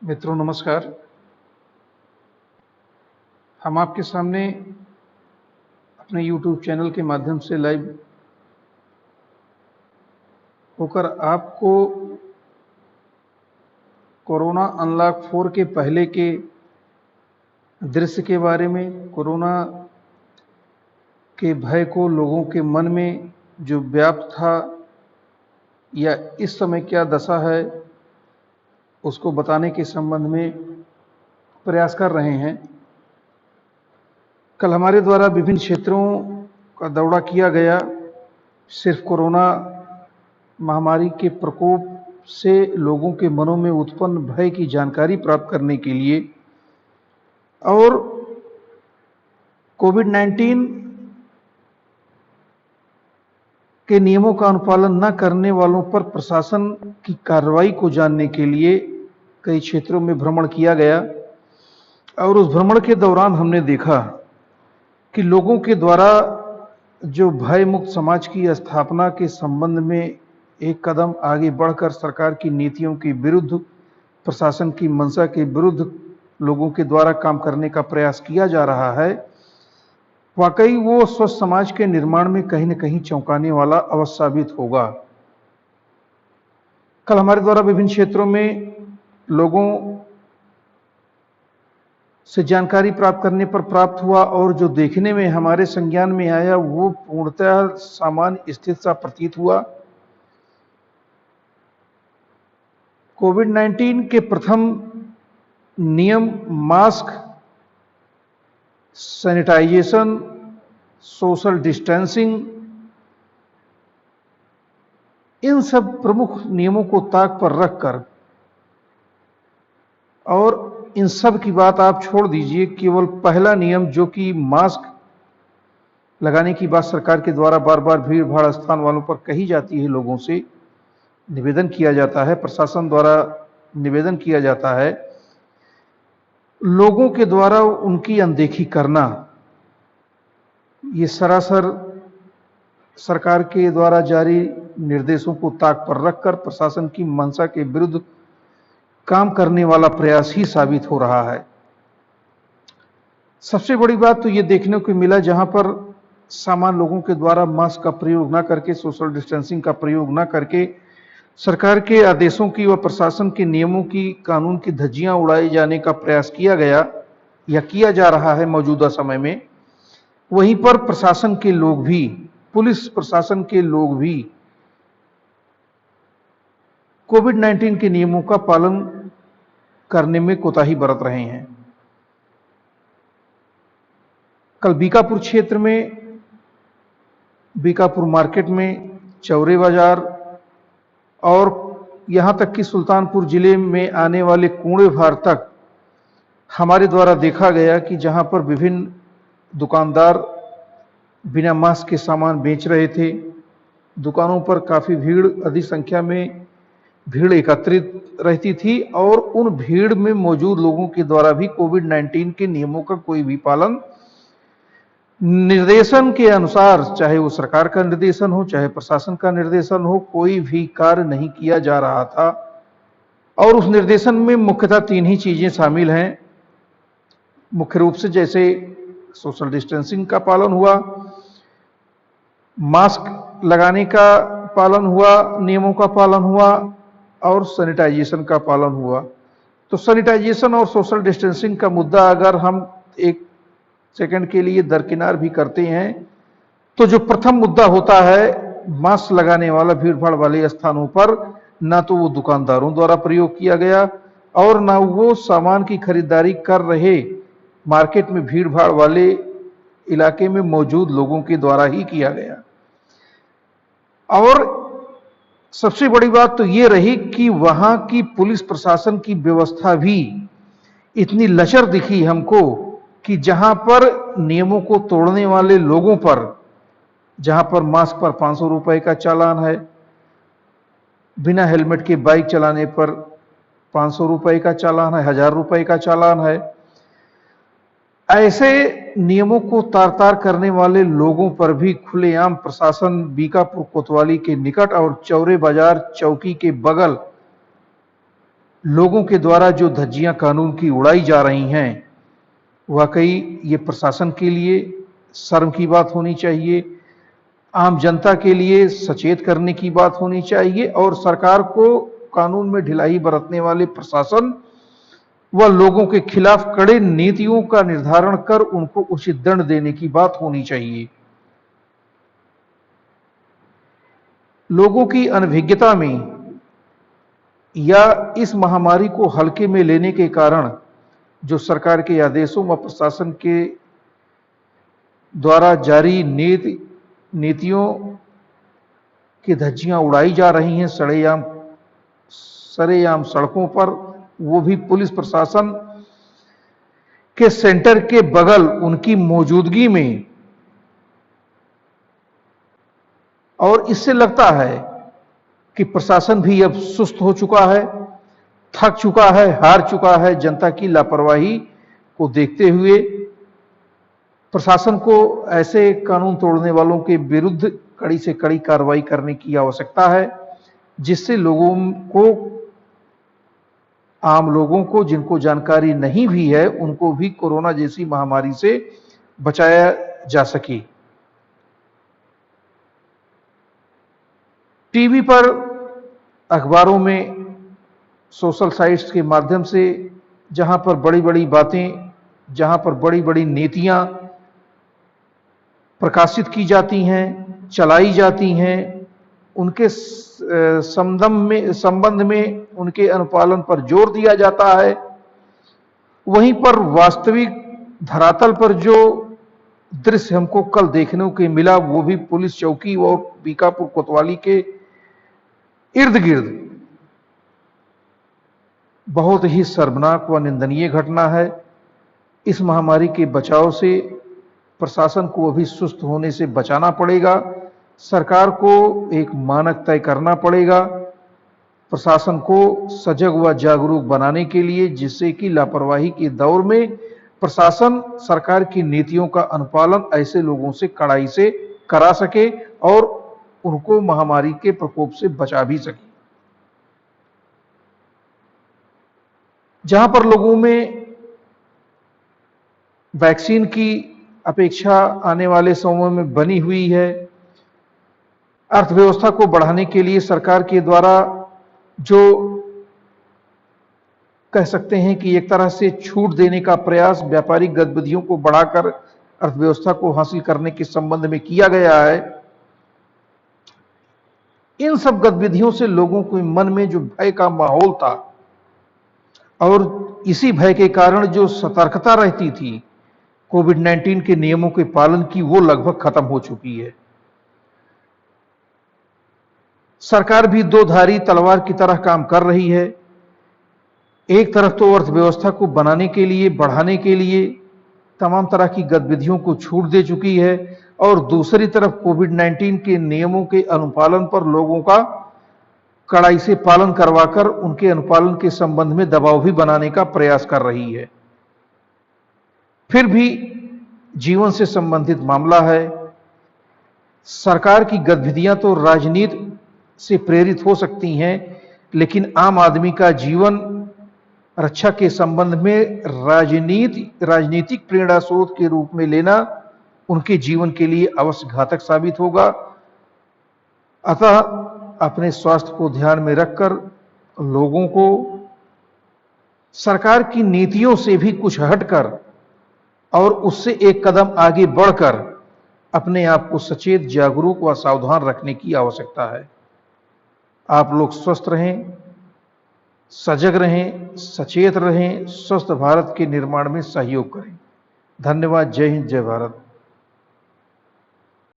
मित्रों नमस्कार। हम आपके सामने अपने YouTube चैनल के माध्यम से लाइव होकर आपको कोरोना अनलॉक 4 के पहले के दृश्य के बारे में, कोरोना के भय को लोगों के मन में जो व्याप्त था या इस समय क्या दशा है उसको बताने के संबंध में प्रयास कर रहे हैं। कल हमारे द्वारा विभिन्न क्षेत्रों का दौरा किया गया, सिर्फ कोरोना महामारी के प्रकोप से लोगों के मनों में उत्पन्न भय की जानकारी प्राप्त करने के लिए और कोविड-19 के नियमों का अनुपालन न करने वालों पर प्रशासन की कार्रवाई को जानने के लिए कई क्षेत्रों में भ्रमण किया गया। और उस भ्रमण के दौरान हमने देखा कि लोगों के द्वारा जो भय मुक्त समाज की स्थापना के संबंध में एक कदम आगे बढ़कर सरकार की नीतियों के विरुद्ध, प्रशासन की मंशा के विरुद्ध लोगों के द्वारा काम करने का प्रयास किया जा रहा है, वाकई वो स्वस्थ समाज के निर्माण में कहीं न कहीं चौंकाने वाला अवश्य साबित होगा। कल हमारे द्वारा विभिन्न क्षेत्रों में लोगों से जानकारी प्राप्त करने पर प्राप्त हुआ और जो देखने में हमारे संज्ञान में आया वो पूर्णतः सामान्य स्थिति सा प्रतीत हुआ। कोविड-19 के प्रथम नियम मास्क, सैनिटाइजेशन, सोशल डिस्टेंसिंग, इन सब प्रमुख नियमों को ताक पर रखकर, और इन सब की बात आप छोड़ दीजिए, केवल पहला नियम जो कि मास्क लगाने की बात सरकार के द्वारा बार बार भीड़ भाड़ स्थान वालों पर कही जाती है, लोगों से निवेदन किया जाता है, प्रशासन द्वारा निवेदन किया जाता है, लोगों के द्वारा उनकी अनदेखी करना, ये सरासर सरकार के द्वारा जारी निर्देशों को ताक पर रखकर प्रशासन की मंशा के विरुद्ध काम करने वाला प्रयास ही साबित हो रहा है। सबसे बड़ी बात तो ये देखने को मिला, जहां पर सामान्य लोगों के द्वारा मास्क का प्रयोग न करके, सोशल डिस्टेंसिंग का प्रयोग न करके, सरकार के आदेशों की व प्रशासन के नियमों की, कानून की धज्जियां उड़ाए जाने का प्रयास किया गया या किया जा रहा है मौजूदा समय में, वहीं पर प्रशासन के लोग भी, पुलिस प्रशासन के लोग भी कोविड-19 के नियमों का पालन करने में कोताही बरत रहे हैं। कल बीकापुर क्षेत्र में, बीकापुर मार्केट में, चौरे बाजार और यहां तक कि सुल्तानपुर जिले में आने वाले कुड़े भार तक हमारे द्वारा देखा गया कि जहां पर विभिन्न दुकानदार बिना मास्क के सामान बेच रहे थे, दुकानों पर काफी भीड़, अधिक संख्या में भीड़ एकत्रित रहती थी और उन भीड़ में मौजूद लोगों के द्वारा भी कोविड-19 के नियमों का कोई भी पालन निर्देशन के अनुसार, चाहे वो सरकार का निर्देशन हो, चाहे प्रशासन का निर्देशन हो, कोई भी कार्य नहीं किया जा रहा था। और उस निर्देशन में मुख्यतः 3 ही चीजें शामिल हैं मुख्य रूप से, जैसे सोशल डिस्टेंसिंग का पालन हुआ, मास्क लगाने का पालन हुआ, नियमों का पालन हुआ और सैनिटाइजेशन का पालन हुआ। तो सैनिटाइजेशन और सोशल डिस्टेंसिंग का मुद्दा अगर हम एक सेकंड के लिए दरकिनार भी करते हैं, तो जो प्रथम मुद्दा होता है मास्क लगाने वाला भीड़ भाड़ वाले स्थानों पर, ना तो वो दुकानदारों द्वारा प्रयोग किया गया और ना वो सामान की खरीदारी कर रहे मार्केट में भीड़ भाड़ वाले इलाके में मौजूद लोगों के द्वारा ही किया गया। और सबसे बड़ी बात तो ये रही कि वहां की पुलिस प्रशासन की व्यवस्था भी इतनी लचर दिखी हमको कि जहां पर नियमों को तोड़ने वाले लोगों पर, जहां पर मास्क पर 500 रुपए का चालान है, बिना हेलमेट के बाइक चलाने पर 500 रुपए का चालान है, 1000 रुपए का चालान है, ऐसे नियमों को तार तार करने वाले लोगों पर भी खुलेआम प्रशासन बीकापुर कोतवाली के निकट और चौरे बाजार चौकी के बगल लोगों के द्वारा जो धज्जियां कानून की उड़ाई जा रही हैं, वाकई ये प्रशासन के लिए शर्म की बात होनी चाहिए, आम जनता के लिए सचेत करने की बात होनी चाहिए और सरकार को कानून में ढिलाई बरतने वाले प्रशासन व लोगों के खिलाफ कड़े नीतियों का निर्धारण कर उनको उचित दंड देने की बात होनी चाहिए। लोगों की अनभिज्ञता में या इस महामारी को हल्के में लेने के कारण जो सरकार के आदेशों व प्रशासन के द्वारा जारी नीतियों की धज्जियां उड़ाई जा रही हैं सरेआम सड़कों पर, वो भी पुलिस प्रशासन के सेंटर के बगल उनकी मौजूदगी में। और इससे लगता है कि प्रशासन भी अब सुस्त हो चुका है, थक चुका है, हार चुका है। जनता की लापरवाही को देखते हुए प्रशासन को ऐसे कानून तोड़ने वालों के विरुद्ध कड़ी से कड़ी कार्रवाई करने की आवश्यकता है, जिससे आम लोगों को जिनको जानकारी नहीं भी है, उनको भी कोरोना जैसी महामारी से बचाया जा सके। टीवी पर, अखबारों में, सोशल साइट्स के माध्यम से जहां पर बड़ी बड़ी बातें, जहां पर बड़ी बड़ी नीतियां प्रकाशित की जाती हैं, चलाई जाती हैं, उनके संबंध में उनके अनुपालन पर जोर दिया जाता है। वहीं पर वास्तविक धरातल पर जो दृश्य हमको कल देखने को मिला, वो भी पुलिस चौकी और बीकापुर कोतवाली के इर्द गिर्द बहुत ही शर्मनाक व निंदनीय घटना है। इस महामारी के बचाव से प्रशासन को अभी सुस्त होने से बचाना पड़ेगा। सरकार को एक मानक तय करना पड़ेगा प्रशासन को सजग व जागरूक बनाने के लिए, जिससे कि लापरवाही के दौर में प्रशासन सरकार की नीतियों का अनुपालन ऐसे लोगों से कड़ाई से करा सके और उनको महामारी के प्रकोप से बचा भी सके। जहां पर लोगों में वैक्सीन की अपेक्षा आने वाले समय में बनी हुई है, अर्थव्यवस्था को बढ़ाने के लिए सरकार के द्वारा जो कह सकते हैं कि एक तरह से छूट देने का प्रयास व्यापारिक गतिविधियों को बढ़ाकर अर्थव्यवस्था को हासिल करने के संबंध में किया गया है, इन सब गतिविधियों से लोगों के मन में जो भय का माहौल था और इसी भय के कारण जो सतर्कता रहती थी कोविड-19 के नियमों के पालन की, वो लगभग खत्म हो चुकी है। सरकार भी दो धारी तलवार की तरह काम कर रही है। एक तरफ तो अर्थव्यवस्था को बनाने के लिए, बढ़ाने के लिए तमाम तरह की गतिविधियों को छूट दे चुकी है और दूसरी तरफ कोविड-19 के नियमों के अनुपालन पर लोगों का कड़ाई से पालन करवाकर उनके अनुपालन के संबंध में दबाव भी बनाने का प्रयास कर रही है। फिर भी जीवन से संबंधित मामला है। सरकार की गतिविधियां तो राजनीति से प्रेरित हो सकती हैं, लेकिन आम आदमी का जीवन रक्षा के संबंध में राजनीतिक प्रेरणा स्रोत के रूप में लेना उनके जीवन के लिए अवश्य घातक साबित होगा। अतः अपने स्वास्थ्य को ध्यान में रखकर लोगों को सरकार की नीतियों से भी कुछ हटकर और उससे एक कदम आगे बढ़कर अपने आप को सचेत, जागरूक व सावधान रखने की आवश्यकता है। आप लोग स्वस्थ रहें, सजग रहें, सचेत रहें, स्वस्थ भारत के निर्माण में सहयोग करें। धन्यवाद। जय हिंद, जय भारत।